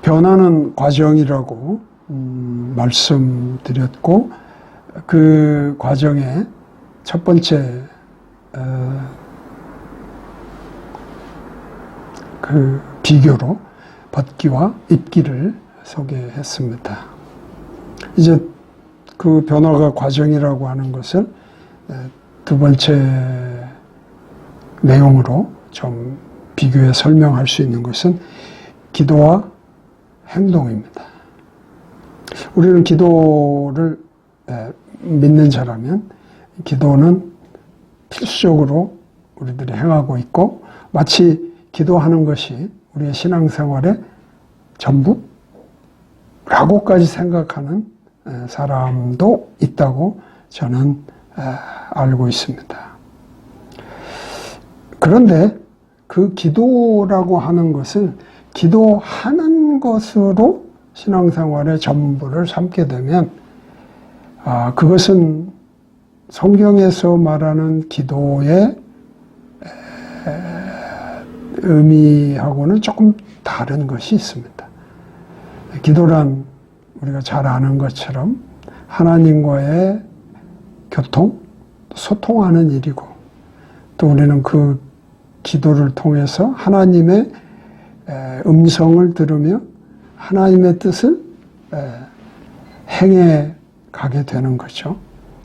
변화는 과정이라고 말씀드렸고, 그 과정의 첫 번째 그 비교로 벗기와 입기를 소개했습니다. 이제 그 변화가 과정이라고 하는 것을 두 번째 내용으로 좀 비교해 설명할 수 있는 것은 기도와 행동입니다. 우리는 기도를 믿는 자라면 기도는 필수적으로 우리들이 행하고 있고, 마치 기도하는 것이 우리의 신앙생활의 전부라고까지 생각하는 사람도 있다고 저는 알고 있습니다. 그런데 그 기도라고 하는 것을 기도하는 것으로 신앙생활의 전부를 삼게 되면 그것은 성경에서 말하는 기도의 의미하고는 조금 다른 것이 있습니다. 기도란 우리가 잘 아는 것처럼 하나님과의 교통, 소통하는 일이고, 또 우리는 그 기도를 통해서 하나님의 음성을 들으며 하나님의 뜻을 행해 가게 되는 거죠.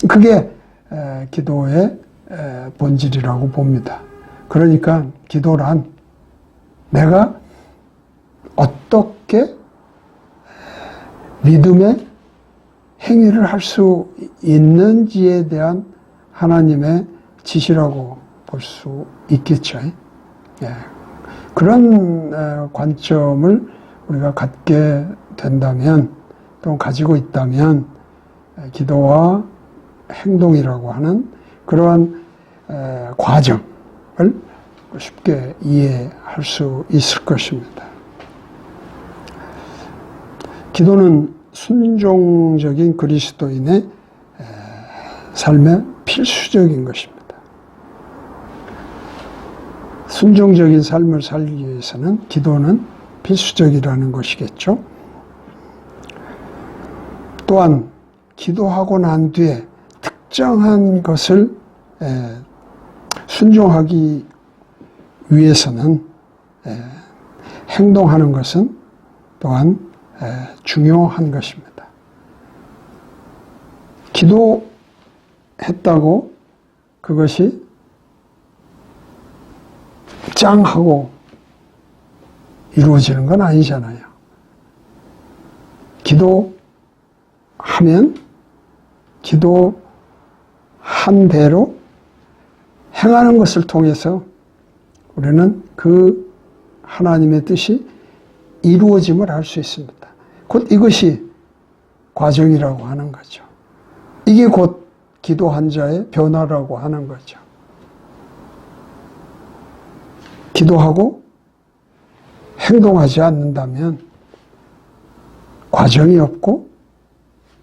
그게 기도의 본질이라고 봅니다. 그러니까 기도란 내가 어떻게 믿음의 행위를 할 수 있는지에 대한 하나님의 지시라고 볼 수 있겠죠. 그런 관점을 우리가 갖게 된다면, 또 가지고 있다면 기도와 행동이라고 하는 그러한 과정을 쉽게 이해할 수 있을 것입니다. 기도는 순종적인 그리스도인의 삶의 필수적인 것입니다. 순종적인 삶을 살기 위해서는 기도는 필수적이라는 것이겠죠. 또한 기도하고 난 뒤에 특정한 것을 순종하기 위해서는 행동하는 것은 또한 중요한 것입니다. 기도했다고 그것이 짱 하고 이루어지는 건 아니잖아요. 기도하면 기도한 대로 행하는 것을 통해서 우리는 그 하나님의 뜻이 이루어짐을 알 수 있습니다. 곧 이것이 과정이라고 하는 거죠. 이게 곧 기도한 자의 변화라고 하는 거죠. 기도하고 행동하지 않는다면 과정이 없고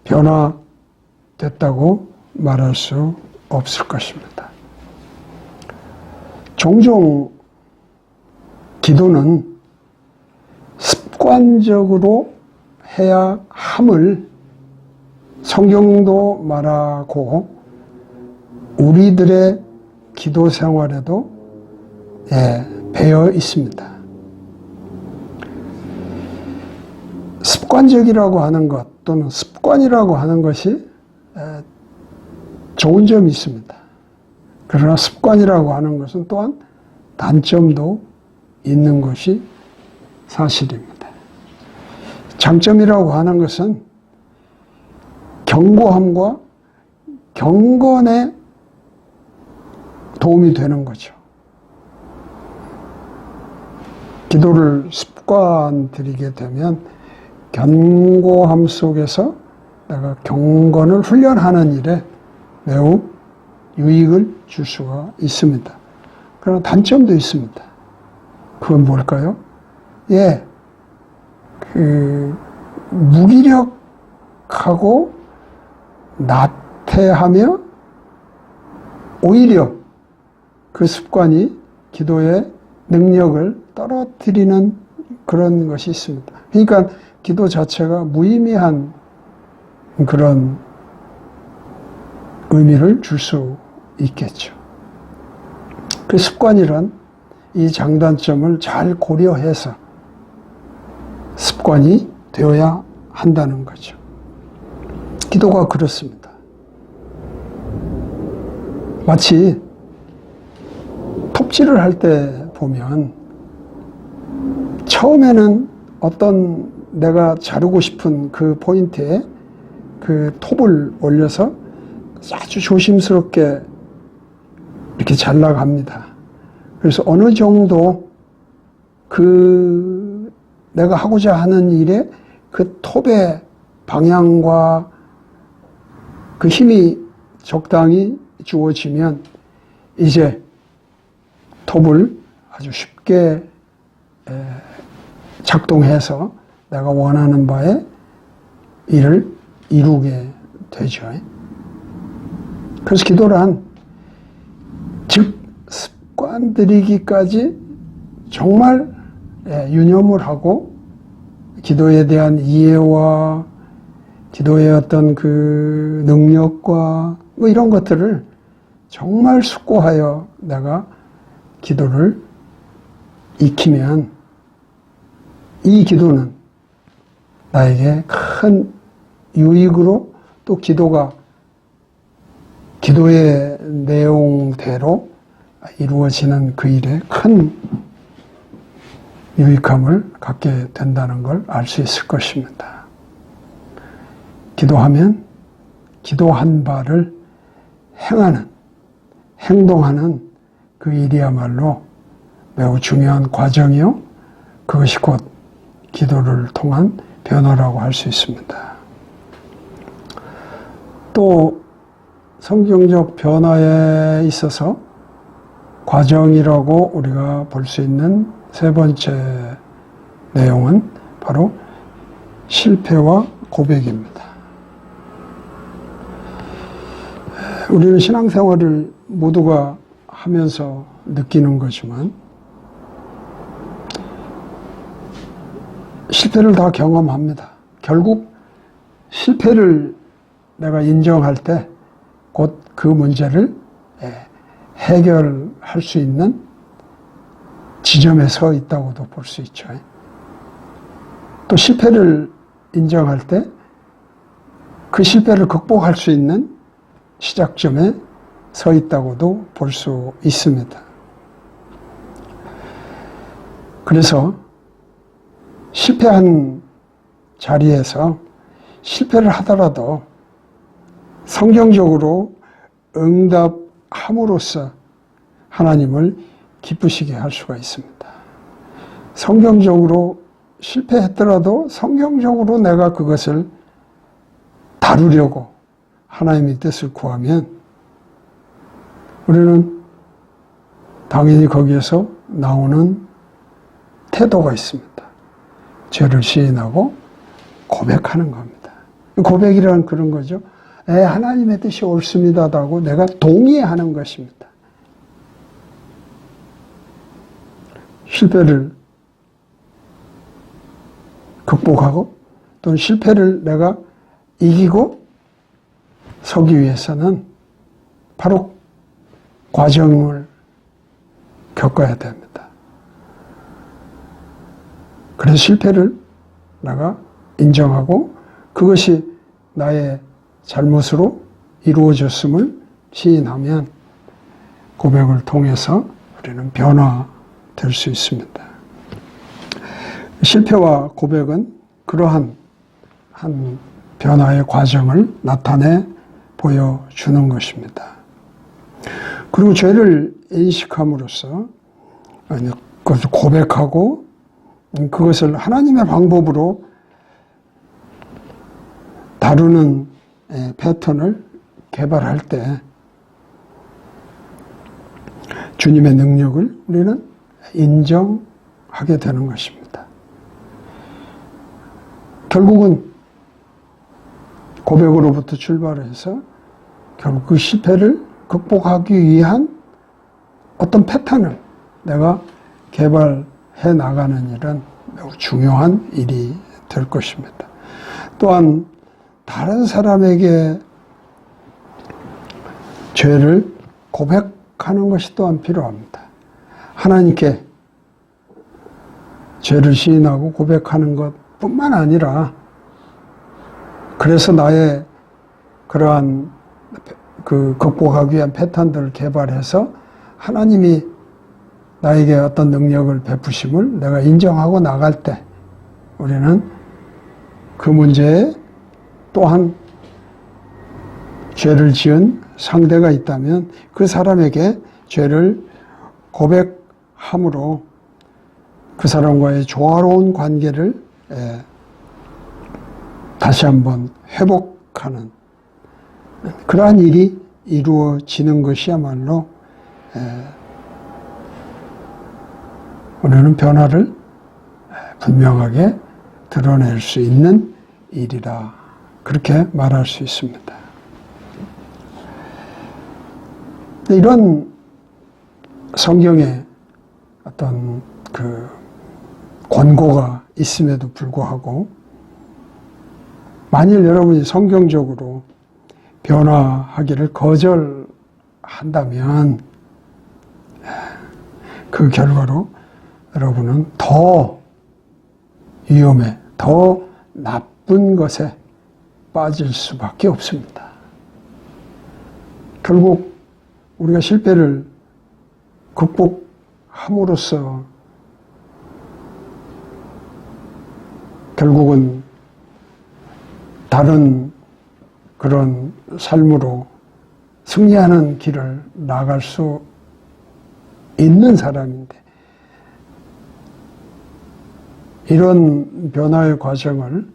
변화됐다고 말할 수 없을 것입니다. 종종 기도는 습관적으로 해야 함을 성경도 말하고 우리들의 기도 생활에도 배어 있습니다. 습관적이라고 하는 것 또는 습관이라고 하는 것이 좋은 점이 있습니다. 그러나 습관이라고 하는 것은 또한 단점도 있는 것이 사실입니다. 장점이라고 하는 것은 경고함과 경건에 도움이 되는 거죠. 기도를 습관 들이게 되면 경고함 속에서 내가 경건을 훈련하는 일에 매우 유익을 줄 수가 있습니다. 그러나 단점도 있습니다. 그건 뭘까요? 무기력하고 나태하며 오히려 그 습관이 기도의 능력을 떨어뜨리는 그런 것이 있습니다. 그러니까 기도 자체가 무의미한 그런 의미를 줄 수 있겠죠. 그 습관이란 이 장단점을 잘 고려해서 습관이 되어야 한다는 거죠. 기도가 그렇습니다. 마치 톱질을 할 때 보면 처음에는 어떤 내가 자르고 싶은 그 포인트에 그 톱을 올려서 아주 조심스럽게 이렇게 잘라갑니다. 그래서 어느 정도 그 내가 하고자 하는 일에 그 톱의 방향과 그 힘이 적당히 주어지면 이제 톱을 아주 쉽게 작동해서 내가 원하는 바에 일을 이루게 되죠. 그래서 기도란 즉 습관 들이기까지 정말 유념을 하고 기도에 대한 이해와 기도의 어떤 그 능력과 뭐 이런 것들을 정말 숙고하여 내가 기도를 익히면 이 기도는 나에게 큰 유익으로 또 기도가 기도의 내용대로 이루어지는 그 일에 큰 유익함을 갖게 된다는 걸 알 수 있을 것입니다. 기도하면 기도한 바를 행하는, 행동하는 그 일이야말로 매우 중요한 과정이요. 그것이 곧 기도를 통한 변화라고 할 수 있습니다. 또 성경적 변화에 있어서 과정이라고 우리가 볼 수 있는 세 번째 내용은 바로 실패와 고백입니다. 우리는 신앙생활을 모두가 하면서 느끼는 거지만 실패를 다 경험합니다. 결국 실패를 내가 인정할 때 곧 그 문제를 해결할 수 있는 지점에 서 있다고도 볼 수 있죠. 또 실패를 인정할 때 그 실패를 극복할 수 있는 시작점에 서 있다고도 볼 수 있습니다. 그래서 실패한 자리에서 실패를 하더라도 성경적으로 응답함으로써 하나님을 기쁘시게 할 수가 있습니다. 성경적으로 실패했더라도 성경적으로 내가 그것을 다루려고 하나님의 뜻을 구하면 우리는 당연히 거기에서 나오는 태도가 있습니다. 죄를 시인하고 고백하는 겁니다. 고백이라는 그런 거죠. 하나님의 뜻이 옳습니다라고 내가 동의하는 것입니다. 실패를 극복하고 또는 실패를 내가 이기고 서기 위해서는 바로 과정을 겪어야 됩니다. 그래서 실패를 내가 인정하고 그것이 나의 잘못으로 이루어졌음을 시인하면 고백을 통해서 우리는 변화될 수 있습니다. 실패와 고백은 그러한 한 변화의 과정을 나타내 보여주는 것입니다. 그리고 죄를 인식함으로써 그것을 고백하고 그것을 하나님의 방법으로 다루는 패턴을 개발할 때 주님의 능력을 우리는 인정하게 되는 것입니다. 결국은 고백으로부터 출발해서 결국 그 실패를 극복하기 위한 어떤 패턴을 내가 개발해 나가는 일은 매우 중요한 일이 될 것입니다. 또한 다른 사람에게 죄를 고백하는 것이 또한 필요합니다. 하나님께 죄를 시인하고 고백하는 것뿐만 아니라 그래서 나의 그러한 극복하기 위한 패턴들을 개발해서 하나님이 나에게 어떤 능력을 베푸심을 내가 인정하고 나갈 때 우리는 그 문제에 또한 죄를 지은 상대가 있다면 그 사람에게 죄를 고백함으로 그 사람과의 조화로운 관계를 다시 한번 회복하는 그러한 일이 이루어지는 것이야말로 우리는 변화를 분명하게 드러낼 수 있는 일이라 그렇게 말할 수 있습니다. 이런 성경에 어떤 그 권고가 있음에도 불구하고 만일 여러분이 성경적으로 변화하기를 거절한다면 그 결과로 여러분은 더 위험해, 더 나쁜 것에 빠질 수밖에 없습니다. 결국 우리가 실패를 극복함으로써 결국은 다른 그런 삶으로 승리하는 길을 나갈 수 있는 사람인데 이런 변화의 과정을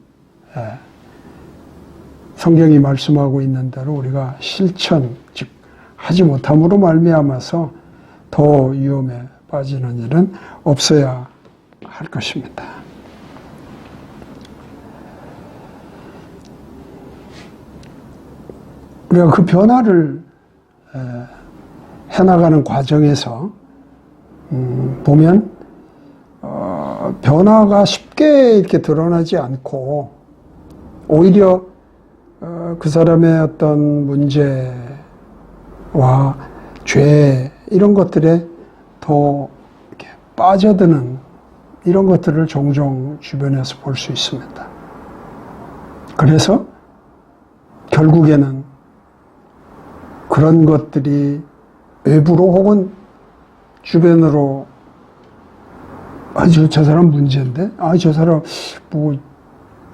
성경이 말씀하고 있는 대로 우리가 실천, 즉 하지 못함으로 말미암아서 더 위험에 빠지는 일은 없어야 할 것입니다. 우리가 그 변화를 해나가는 과정에서 보면 변화가 쉽게 이렇게 드러나지 않고 오히려 그 사람의 어떤 문제와 죄 이런 것들에 더 이렇게 빠져드는 이런 것들을 종종 주변에서 볼 수 있습니다. 그래서 결국에는 그런 것들이 외부로 혹은 주변으로 저 사람 문제인데? 저 사람 뭐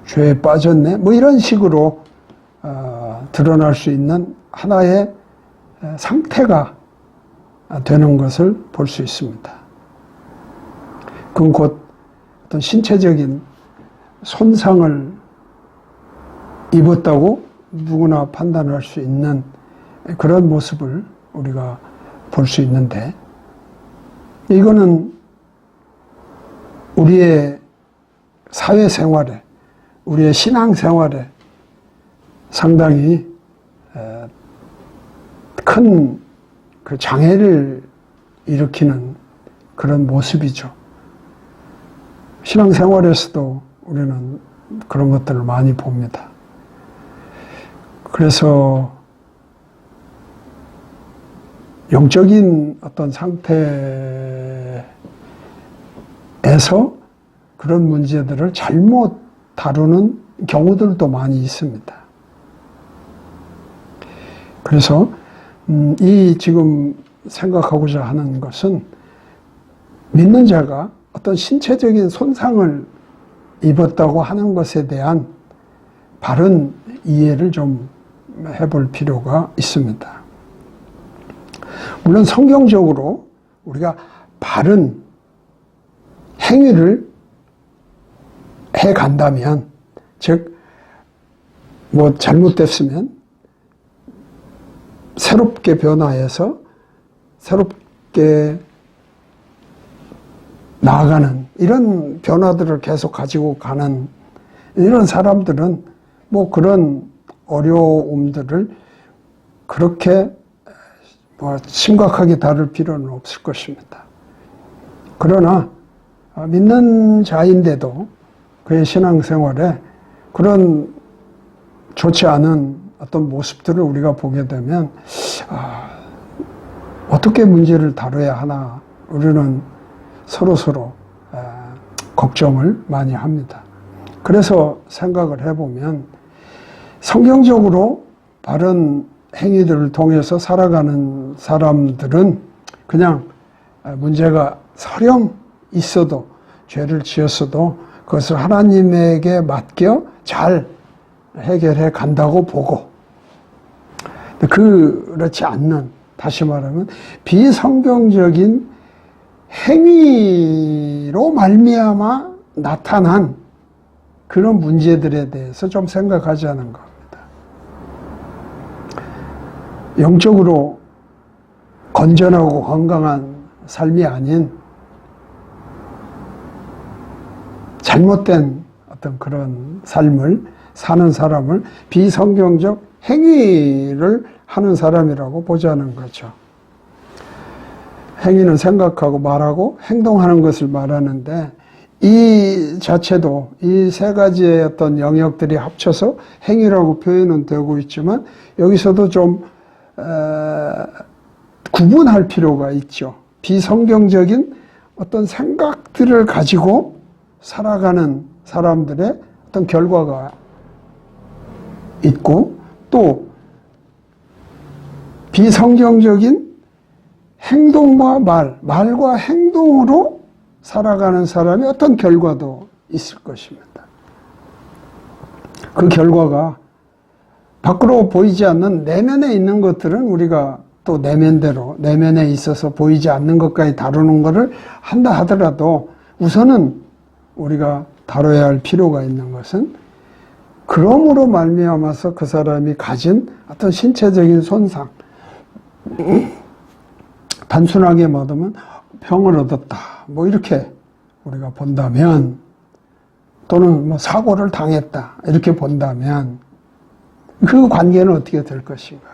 죄에 빠졌네? 뭐 이런 식으로 드러날 수 있는 하나의 상태가 되는 것을 볼 수 있습니다. 그건 곧 어떤 신체적인 손상을 입었다고 누구나 판단할 수 있는 그런 모습을 우리가 볼 수 있는데 이거는 우리의 사회생활에 우리의 신앙생활에 상당히 큰 그 장애를 일으키는 그런 모습이죠. 신앙생활에서도 우리는 그런 것들을 많이 봅니다. 그래서 영적인 어떤 상태에서 그런 문제들을 잘못 다루는 경우들도 많이 있습니다. 그래서 이 지금 생각하고자 하는 것은 믿는 자가 어떤 신체적인 손상을 입었다고 하는 것에 대한 바른 이해를 좀 해볼 필요가 있습니다. 물론 성경적으로 우리가 바른 행위를 해 간다면, 즉, 뭐 잘못됐으면 새롭게 변화해서 새롭게 나아가는 이런 변화들을 계속 가지고 가는 이런 사람들은 뭐 그런 어려움들을 그렇게 뭐 심각하게 다룰 필요는 없을 것입니다. 그러나 믿는 자인데도 그의 신앙생활에 그런 좋지 않은 어떤 모습들을 우리가 보게 되면 어떻게 문제를 다뤄야 하나 우리는 서로 걱정을 많이 합니다. 그래서 생각을 해보면 성경적으로 바른 행위들을 통해서 살아가는 사람들은 그냥 문제가 설령 있어도 죄를 지었어도 그것을 하나님에게 맡겨 잘 해결해 간다고 보고, 그렇지 않는, 다시 말하면 비성경적인 행위로 말미암아 나타난 그런 문제들에 대해서 좀 생각하지 않은 겁니다. 영적으로 건전하고 건강한 삶이 아닌 잘못된 어떤 그런 삶을 사는 사람을 비성경적 행위를 하는 사람이라고 보자는 거죠. 행위는 생각하고 말하고 행동하는 것을 말하는데, 이 자체도 이 세 가지의 어떤 영역들이 합쳐서 행위라고 표현은 되고 있지만, 여기서도 좀 구분할 필요가 있죠. 비성경적인 어떤 생각들을 가지고 살아가는 사람들의 어떤 결과가 있고, 또 비성경적인 행동과 말과 행동으로 살아가는 사람이 어떤 결과도 있을 것입니다. 그 결과가 밖으로 보이지 않는 내면에 있는 것들은 우리가 또 내면대로, 내면에 있어서 보이지 않는 것까지 다루는 것을 한다 하더라도, 우선은 우리가 다뤄야 할 필요가 있는 것은 그러므로 말미암아서 그 사람이 가진 어떤 신체적인 손상, 단순하게 말하면 병을 얻었다, 뭐 이렇게 우리가 본다면, 또는 뭐 사고를 당했다 이렇게 본다면, 그 관계는 어떻게 될 것인가?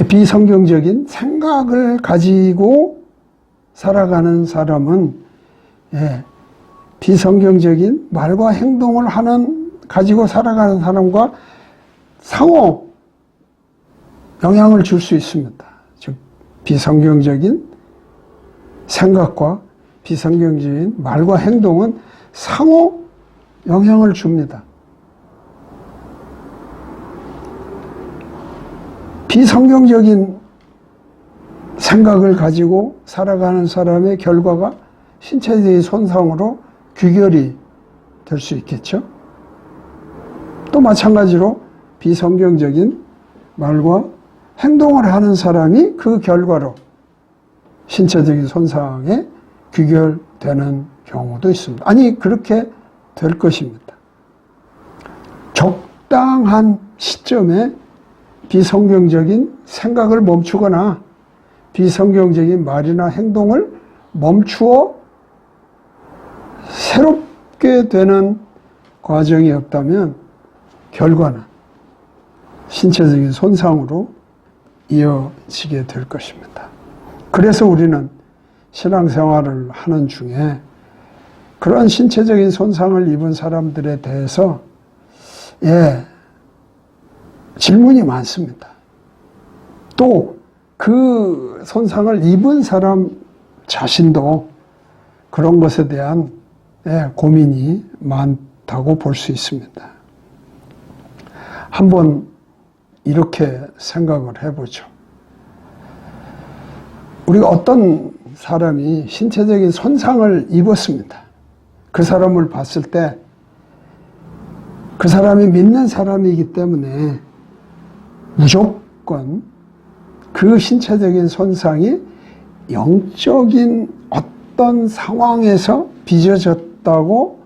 비성경적인 생각을 가지고 살아가는 사람은 비성경적인 말과 행동을 가지고 살아가는 사람과 상호 영향을 줄 수 있습니다. 즉, 비성경적인 생각과 비성경적인 말과 행동은 상호 영향을 줍니다. 비성경적인 생각을 가지고 살아가는 사람의 결과가 신체적인 손상으로 귀결이 될 수 있겠죠. 또 마찬가지로 비성경적인 말과 행동을 하는 사람이 그 결과로 신체적인 손상에 귀결되는 경우도 있습니다. 아니, 그렇게 될 것입니다. 적당한 시점에 비성경적인 생각을 멈추거나 비성경적인 말이나 행동을 멈추어 새롭게 되는 과정이 없다면 결과는 신체적인 손상으로 이어지게 될 것입니다. 그래서 우리는 신앙생활을 하는 중에 그런 신체적인 손상을 입은 사람들에 대해서 질문이 많습니다. 또 그 손상을 입은 사람 자신도 그런 것에 대한 고민이 많다고 볼 수 있습니다. 한번 이렇게 생각을 해보죠. 우리가 어떤 사람이 신체적인 손상을 입었습니다. 그 사람을 봤을 때 그 사람이 믿는 사람이기 때문에 무조건 그 신체적인 손상이 영적인 어떤 상황에서 빚어졌다고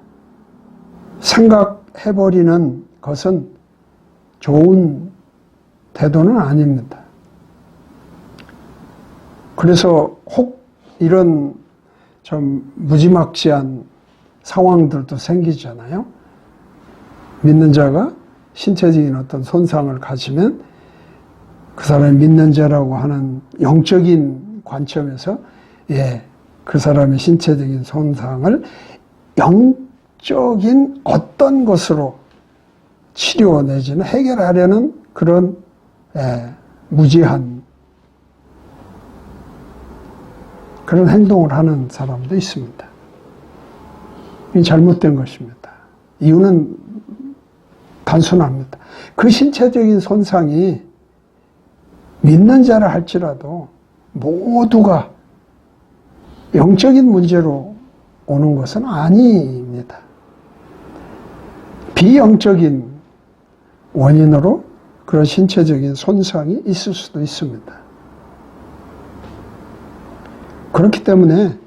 생각해버리는 것은 좋은 태도는 아닙니다. 그래서 혹 이런 좀 무지막지한 상황들도 생기잖아요. 믿는 자가 신체적인 어떤 손상을 가지면 그 사람이 믿는 자라고 하는 영적인 관점에서 그 사람의 신체적인 손상을 영적인 어떤 것으로 치료 내지는 해결하려는 그런 무지한 그런 행동을 하는 사람도 있습니다. 이 잘못된 것입니다. 이유는 단순합니다. 그 신체적인 손상이 믿는 자라 할지라도 모두가 영적인 문제로 오는 것은 아닙니다. 비영적인 원인으로 그런 신체적인 손상이 있을 수도 있습니다. 그렇기 때문에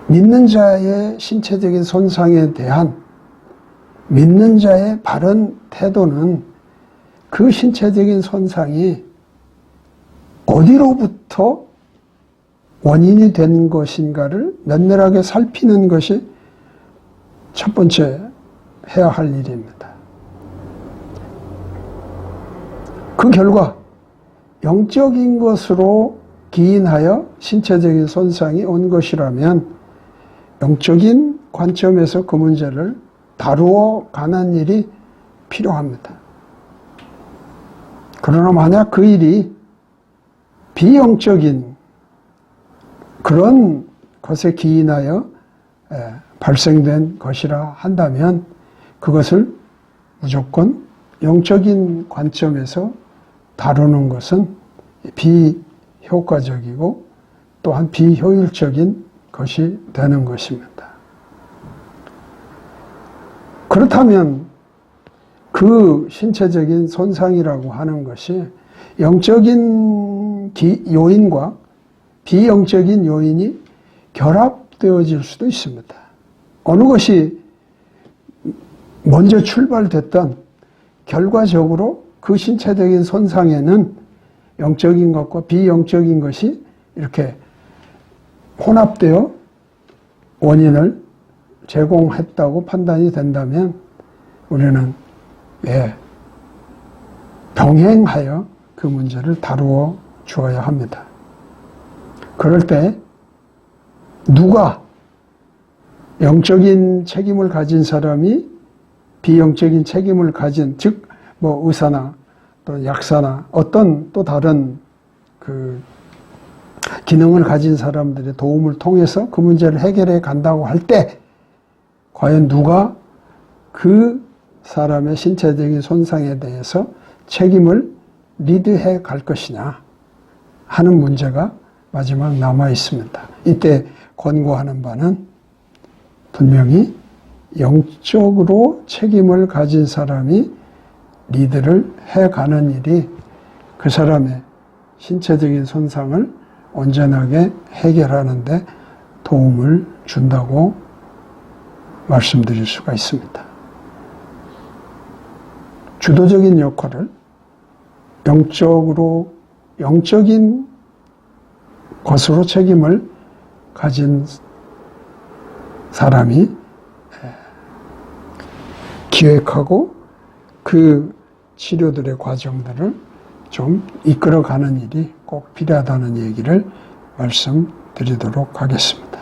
믿는 자의 신체적인 손상에 대한 믿는 자의 바른 태도는 그 신체적인 손상이 어디로부터 원인이 된 것인가를 면밀하게 살피는 것이 첫 번째 해야 할 일입니다. 그 결과 영적인 것으로 기인하여 신체적인 손상이 온 것이라면 영적인 관점에서 그 문제를 다루어 가는 일이 필요합니다. 그러나 만약 그 일이 비영적인 그런 것에 기인하여 발생된 것이라 한다면 그것을 무조건 영적인 관점에서 다루는 것은 비효과적이고 또한 비효율적인 것이 되는 것입니다. 그렇다면 그 신체적인 손상이라고 하는 것이 영적인 요인과 비영적인 요인이 결합되어질 수도 있습니다. 어느 것이 먼저 출발됐던 결과적으로 그 신체적인 손상에는 영적인 것과 비영적인 것이 이렇게 혼합되어 원인을 제공했다고 판단이 된다면 우리는 병행하여 그 문제를 다루어 주어야 합니다. 그럴 때 누가 영적인 책임을 가진 사람이 비영적인 책임을 가진, 즉 의사나 또 약사나 어떤 또 다른 그 기능을 가진 사람들의 도움을 통해서 그 문제를 해결해 간다고 할 때 과연 누가 그 사람의 신체적인 손상에 대해서 책임을 리드해 갈 것이냐 하는 문제가 마지막 남아 있습니다. 이때 권고하는 바는 분명히 영적으로 책임을 가진 사람이 리드를 해가는 일이 그 사람의 신체적인 손상을 온전하게 해결하는 데 도움을 준다고 말씀드릴 수가 있습니다. 주도적인 역할을 영적인 것으로 책임을 가진 사람이 기획하고 그 치료들의 과정들을 좀 이끌어가는 일이 꼭 필요하다는 얘기를 말씀드리도록 하겠습니다.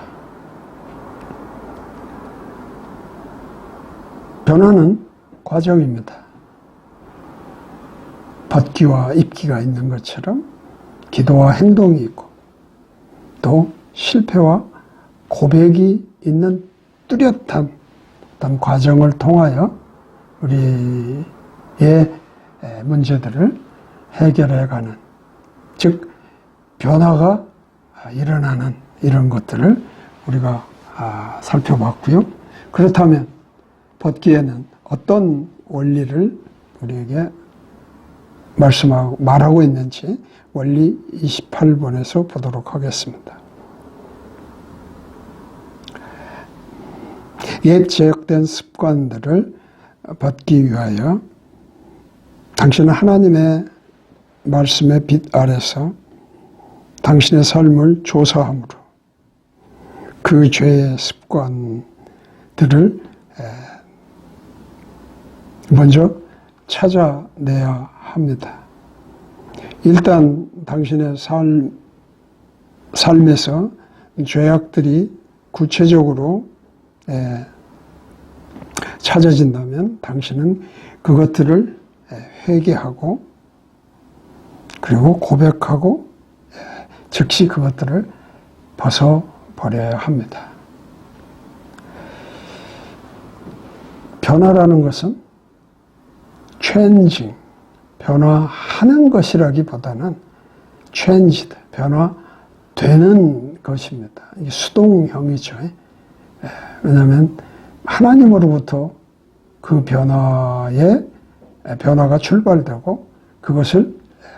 변화는 과정입니다. 벗기와 입기가 있는 것처럼 기도와 행동이 있고 또 실패와 고백이 있는 뚜렷한 어떤 과정을 통하여 우리의 문제들을 해결해가는, 즉 변화가 일어나는 이런 것들을 우리가 살펴봤고요. 그렇다면 벗기에는 어떤 원리를 우리에게 말하고 있는지 원리 28번에서 보도록 하겠습니다. 옛 제약된 습관들을 벗기 위하여 당신은 하나님의 말씀의 빛 아래서 당신의 삶을 조사함으로 그 죄의 습관들을 먼저 찾아내야 합니다. 일단 당신의 삶 삶에서 죄악들이 구체적으로 찾아진다면 당신은 그것들을 회개하고 그리고 고백하고 즉시 그것들을 벗어버려야 합니다. 변화라는 것은 changing, 변화하는 것이라기보다는 changed, 변화되는 것입니다. 이게 수동형이죠. 왜냐하면 하나님으로부터 그 변화가 출발되고 그것을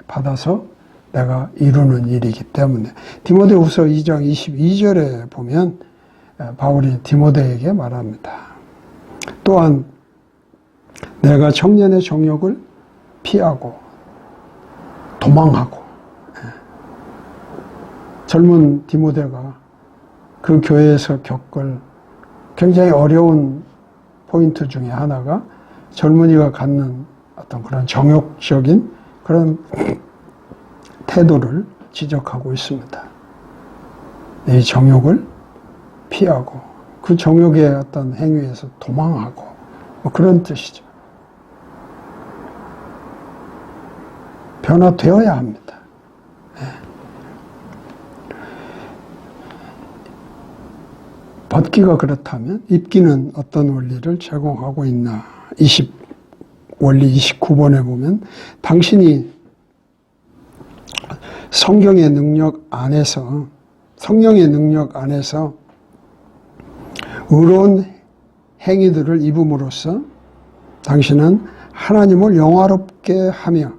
받아서 내가 이루는 일이기 때문에 디모데후서 2장 22절에 보면 바울이 디모데에게 말합니다. 또한 내가 청년의 정욕을 피하고 도망하고, 젊은 디모데가 그 교회에서 겪을 굉장히 어려운 포인트 중에 하나가 젊은이가 갖는 어떤 그런 정욕적인 그런 태도를 지적하고 있습니다. 이 정욕을 피하고 그 정욕의 어떤 행위에서 도망하고 뭐 그런 뜻이죠. 변화되어야 합니다. 벗기가 그렇다면 입기는 어떤 원리를 제공하고 있나? 원리 29번에 보면 당신이 성령의 능력 안에서 의로운 행위들을 입음으로써 당신은 하나님을 영화롭게 하며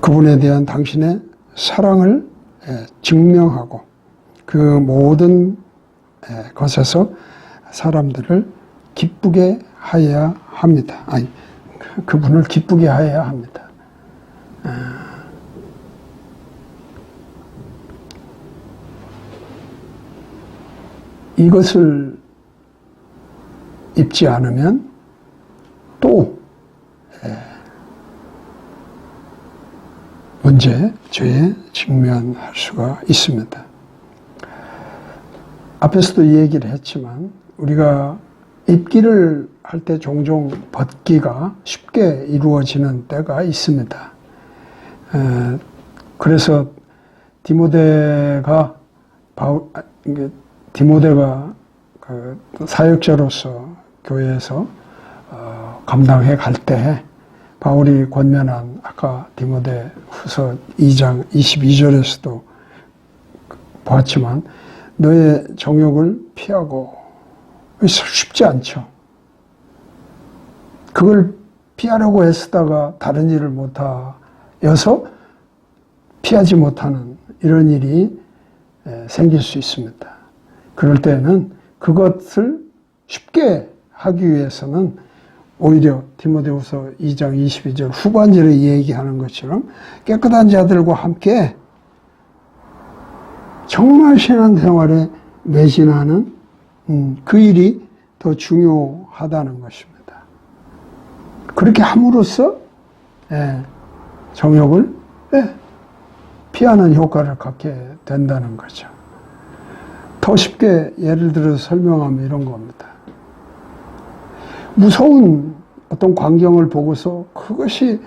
그분에 대한 당신의 사랑을 증명하고 그 모든 것에서 사람들을 기쁘게 하여야 합니다. 그분을 기쁘게 하여야 합니다. 이것을 입지 않으면 또 죄에 직면할 수가 있습니다. 앞에서도 이 얘기를 했지만 우리가 입기를 할 때 종종 벗기가 쉽게 이루어지는 때가 있습니다. 그래서 디모데가 그 사역자로서 교회에서 감당해 갈 때 바울이 권면한 아까 디모데 후서 2장 22절에서도 보았지만 너의 정욕을 피하고 쉽지 않죠. 그걸 피하려고 애쓰다가 다른 일을 못하여서 피하지 못하는 이런 일이 생길 수 있습니다. 그럴 때는 그것을 쉽게 하기 위해서는 오히려 디모데후서 2장 22절 후반절에 얘기하는 것처럼 깨끗한 자들과 함께 정말 신앙생활에 매진하는 그 일이 더 중요하다는 것입니다. 그렇게 함으로써 정욕을 피하는 효과를 갖게 된다는 거죠. 더 쉽게 예를 들어서 설명하면 이런 겁니다. 무서운 어떤 광경을 보고서 그것이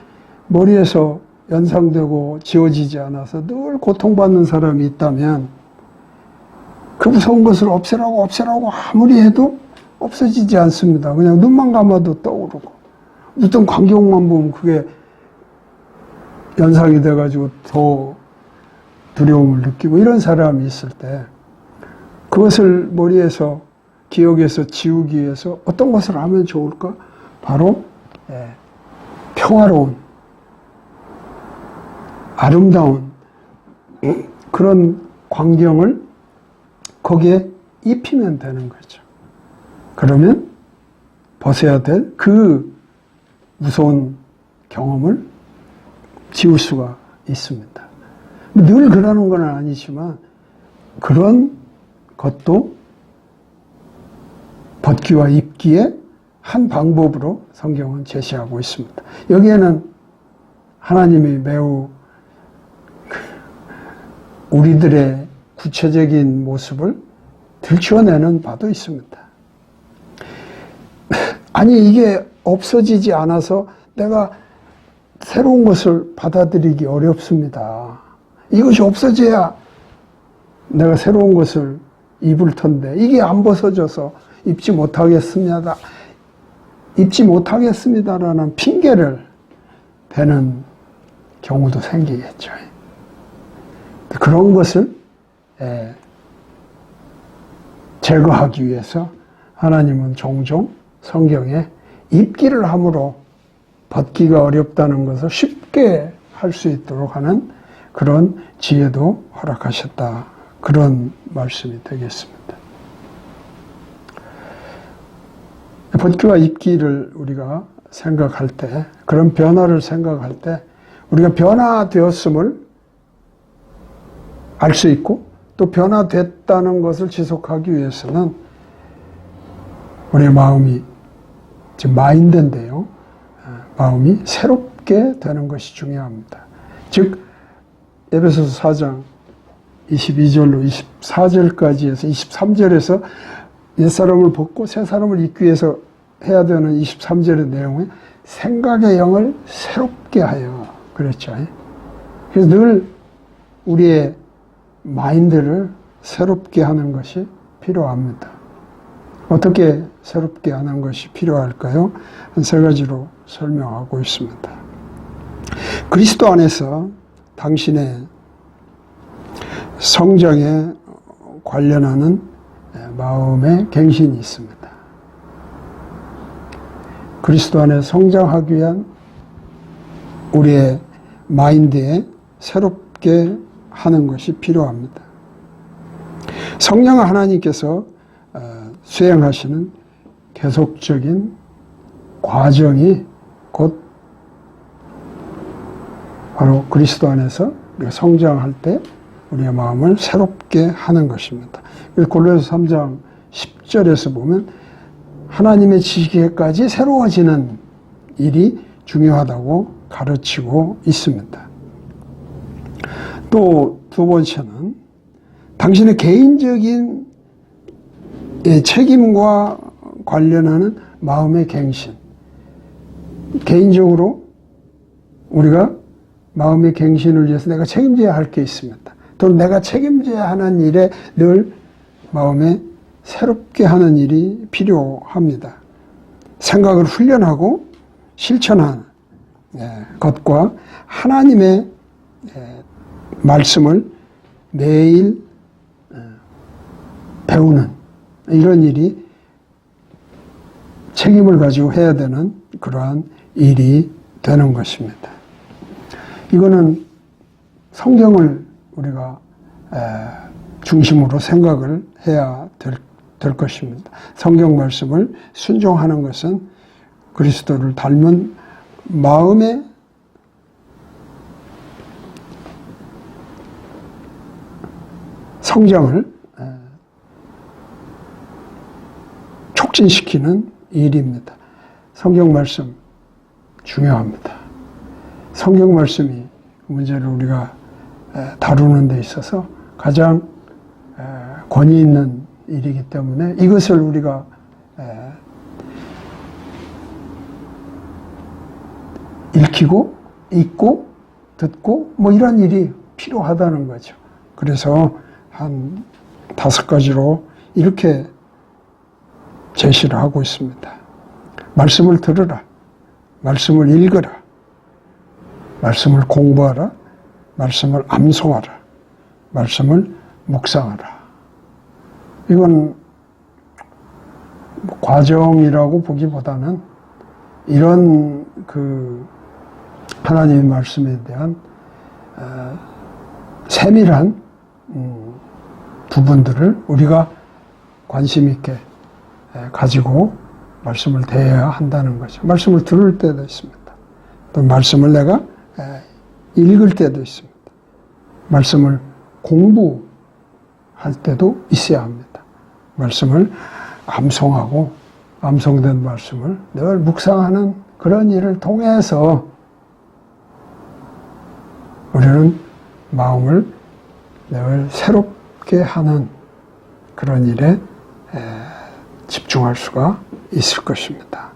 머리에서 연상되고 지워지지 않아서 늘 고통받는 사람이 있다면 그 무서운 것을 없애라고 아무리 해도 없어지지 않습니다. 그냥 눈만 감아도 떠오르고 어떤 광경만 보면 그게 연상이 돼가지고 더 두려움을 느끼고 이런 사람이 있을 때 그것을 머리에서 기억에서 지우기 위해서 어떤 것을 하면 좋을까? 바로 평화로운 아름다운 그런 광경을 거기에 입히면 되는 거죠. 그러면 벗어야 될 그 무서운 경험을 지울 수가 있습니다. 늘 그러는 건 아니지만 그런 것도 벗기와 입기의 한 방법으로 성경은 제시하고 있습니다. 여기에는 하나님이 매우 우리들의 구체적인 모습을 들춰내는 바도 있습니다. 아니 이게 없어지지 않아서 내가 새로운 것을 받아들이기 어렵습니다. 이것이 없어져야 내가 새로운 것을 입을 텐데 이게 안 벗어져서 입지 못하겠습니다라는 핑계를 대는 경우도 생기겠죠. 그런 것을 제거하기 위해서 하나님은 종종 성경에 입기를 함으로 벗기가 어렵다는 것을 쉽게 할 수 있도록 하는 그런 지혜도 허락하셨다. 그런 말씀이 되겠습니다. 벗기와 입기를 우리가 생각할 때, 그런 변화를 생각할 때 우리가 변화되었음을 알 수 있고 또 변화됐다는 것을 지속하기 위해서는 우리의 마음이 지금 마인드인데요. 마음이 새롭게 되는 것이 중요합니다. 즉 에베소서 4장 22절로 24절까지 해서 23절에서 옛사람을 벗고 새사람을 입기 위해서 해야 되는 23절의 내용에 생각의 영을 새롭게 하여 그랬죠. 그래서 늘 우리의 마인드를 새롭게 하는 것이 필요합니다. 어떻게 새롭게 하는 것이 필요할까요? 한 세 가지로 설명하고 있습니다. 그리스도 안에서 당신의 성장에 관련하는 마음의 갱신이 있습니다. 그리스도 안에 성장하기 위한 우리의 마인드에 새롭게 하는 것이 필요합니다. 성령 하나님께서 수행하시는 계속적인 과정이 곧 바로 그리스도 안에서 우리가 성장할 때 우리의 마음을 새롭게 하는 것입니다. 골로새 3장 10절에서 보면 하나님의 지식에까지 새로워지는 일이 중요하다고 가르치고 있습니다. 또 두 번째는 당신의 개인적인 책임과 관련하는 마음의 갱신. 개인적으로 우리가 마음의 갱신을 위해서 내가 책임져야 할 게 있습니다. 또 내가 책임져야 하는 일에 늘 마음에 새롭게 하는 일이 필요합니다. 생각을 훈련하고 실천하는 것과 하나님의 말씀을 매일 배우는 이런 일이 책임을 가지고 해야 되는 그러한 일이 되는 것입니다. 이거는 성경을 우리가 중심으로 생각을 해야 될 것입니다. 성경 말씀을 순종하는 것은 그리스도를 닮은 마음의 성장을 촉진시키는 일입니다. 성경 말씀 중요합니다. 성경 말씀이 문제를 우리가 다루는 데 있어서 가장 권위 있는 일이기 때문에 이것을 우리가 읽히고 읽고 듣고 뭐 이런 일이 필요하다는 거죠. 그래서 한 5가지로 이렇게 제시를 하고 있습니다. 말씀을 들으라. 말씀을 읽으라. 말씀을 공부하라. 말씀을 암송하라. 말씀을 묵상하라. 이건 과정이라고 보기보다는 이런 하나님의 말씀에 대한 세밀한 부분들을 우리가 관심 있게 가지고 말씀을 대해야 한다는 거죠. 말씀을 들을 때도 있습니다. 또 말씀을 내가 읽을 때도 있습니다. 말씀을 공부할 때도 있어야 합니다. 말씀을 암송하고 암송된 말씀을 늘 묵상하는 그런 일을 통해서 우리는 마음을 늘 새롭게 하는 그런 일에 집중할 수가 있을 것입니다.